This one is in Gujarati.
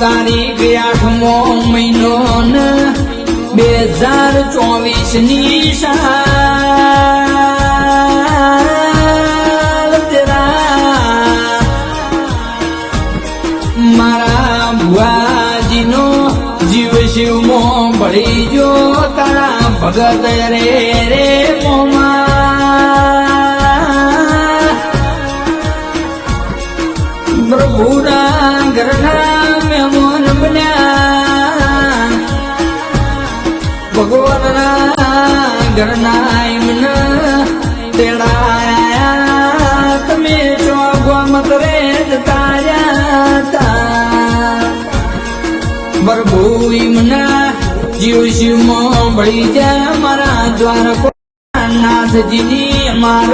તારીખ 8મો મહિનો 2024 ની સાલ તેરા મારા ભુવાજીનો જીવ શિવમાં ભળી જો તારા ભગત રે રે મોમાં પ્રભુના ઘરના મહેમાન બન્યા ભગવાનના ઘરના એમને તેડાયા તમે ચોગમત રે તાર્યા તા પ્રભુ એમના જીવ શિવમાં ભળી જા મારા દ્વારકા નાથજીની અમાર